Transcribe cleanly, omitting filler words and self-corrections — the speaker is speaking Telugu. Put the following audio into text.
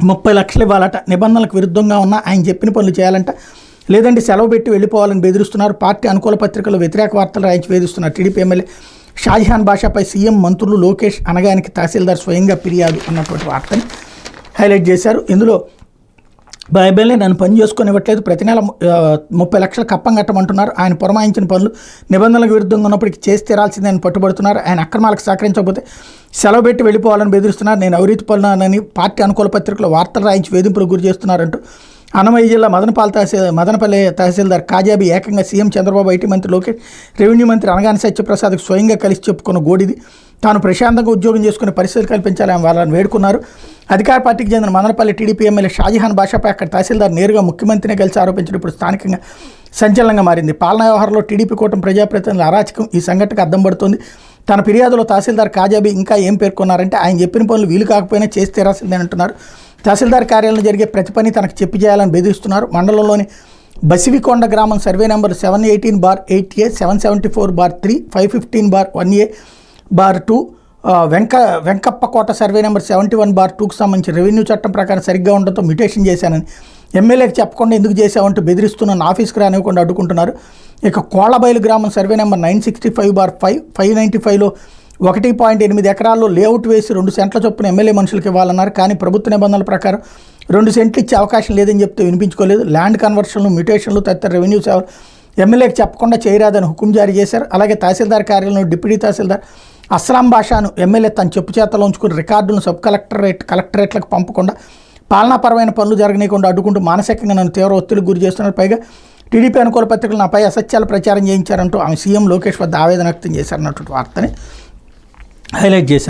30 లక్షలు ఇవ్వాలట, నిబంధనలకు విరుద్ధంగా ఉన్న ఆయన చెప్పిన పనులు చేయాలంట, లేదంటే సెలవు పెట్టి వెళ్ళిపోవాలని బెదిరిస్తున్నారు. పార్టీ అనుకూల పత్రికలు వ్యతిరేక వార్తలు రాయించి వేధిస్తున్నారు. టీడీపీ ఎమ్మెల్యే షాజహాన్ బాషాపై సీఎం మంత్రులు లోకేష్ అనగానికి తహసీల్దార్ స్వయంగా ఫిర్యాదు అన్నటువంటి వార్తని హైలైట్ చేశారు. ఇందులో ఎమ్మెల్యే నన్ను పని చేసుకొని ఇవ్వట్లేదు, ప్రతి నెల 30 లక్షలు కప్పం కట్టమంటున్నారు. ఆయన పురమాయించిన పనులు నిబంధనలకు విరుద్ధంగా ఉన్నప్పటికీ చేసి తీరాల్సిందని పట్టుబడుతున్నారు. ఆయన అక్రమాలకు సహకరించకపోతే సెలవు పెట్టి వెళ్ళిపోవాలని బెదిరిస్తున్నారు. నేను అవినీతి పనులని పార్టీ అనుకూల పత్రికలు వార్తలు రాయించి వేధింపులకు గురి చేస్తున్నారంటూ అన్నమయ్య జిల్లా మదనపల్లి తహసీల్దార్ కాజాబీ ఏకంగా సీఎం చంద్రబాబు, ఐటీ మంత్రి లోకేష్, రెవెన్యూ మంత్రి అనగాని సత్యప్రసాద్కు స్వయంగా కలిసి చెప్పుకున్న గోడిది. తాను ప్రశాంతంగా ఉద్యోగం చేసుకునే పరిస్థితులు కల్పించాలని వాళ్ళని వేడుకున్నారు. అధికార పార్టీకి చెందిన మదనపల్లి టీడీపీ ఎమ్మెల్యే షాజహాన్ బాషాపై అక్కడ తహసీల్దార్ నేరుగా ముఖ్యమంత్రిని కలిసి ఆరోపించడం ఇప్పుడు స్థానికంగా సంచలనంగా మారింది. పాలనా వ్యవహారంలో టీడీపీ కూటమి ప్రజాప్రతినిధుల అరాచకం ఈ సంఘటనకు అద్దం పడుతోంది. తన ఫిర్యాదులో తహసీల్దార్ కాజాబీ ఇంకా ఏం పేర్కొన్నారంటే, ఆయన చెప్పిన పనులు వీలు కాకపోయినా చేసి తీరాల్సిందని అంటున్నారు. తహసీల్దార్ కార్యాలయంలో జరిగే ప్రతి పని తనకు చెప్పి చేయాలని బెదిరిస్తున్నారు. మండలంలోని బసివికొండ గ్రామం survey number 718/8A, 774/3, 515/1A/2, Venkappakota survey number 71/2కు సంబంధించి రెవెన్యూ చట్టం ప్రకారం సరిగ్గా ఉండడంతో మ్యూటేషన్ చేశానని, ఎమ్మెల్యేకి చెప్పకుండా ఎందుకు చేశావంటూ బెదిరిస్తున్న ఆఫీస్కి రానివ్వకుండా అడ్డుకుంటున్నారు. ఇక కోళ్లబైలు గ్రామం సర్వే నెంబర్ 965/5, 595లో 1.8 ఎకరాల్లో లేఅవుట్ వేసి 2 సెంట్ల చొప్పున ఎమ్మెల్యే మనుషులకు ఇవ్వాలన్నారు. కానీ ప్రభుత్వ నిబంధనల ప్రకారం 2 సెంట్లు ఇచ్చే అవకాశం లేదని చెప్తే వినిపించుకోలేదు. ల్యాండ్ కన్వర్షన్లు, మ్యూటేషన్లు తదితర రెవెన్యూ సేవలు ఎమ్మెల్యేకి చెప్పకుండా చేయరాదని హుకుం జారీ చేశారు. అలాగే తహసీల్దార్ కార్యాలయంలో డిప్యూటీ తహసీల్దార్ అస్లాం బాషాను ఎమ్మెల్యే తన చెప్పు చేతలో ఉంచుకుని రికార్డులను కలెక్టరేట్లకు పంపకుండా పాలనాపరమైన పనులు జరగనీయకుండా అడ్డుకుంటూ మానసికంగా నన్ను తీవ్ర ఒత్తిడికి గురి చేస్తున్నారు. పైగా టీడీపీ అనుకూల పత్రికలు నాపై అసత్యాలు ప్రచారం చేయించారంటూ ఆమె సీఎం లోకేష్ వద్ద ఆవేదన వ్యక్తం చేశారన్నటువంటి వార్తని హైలైట్ చేశారు.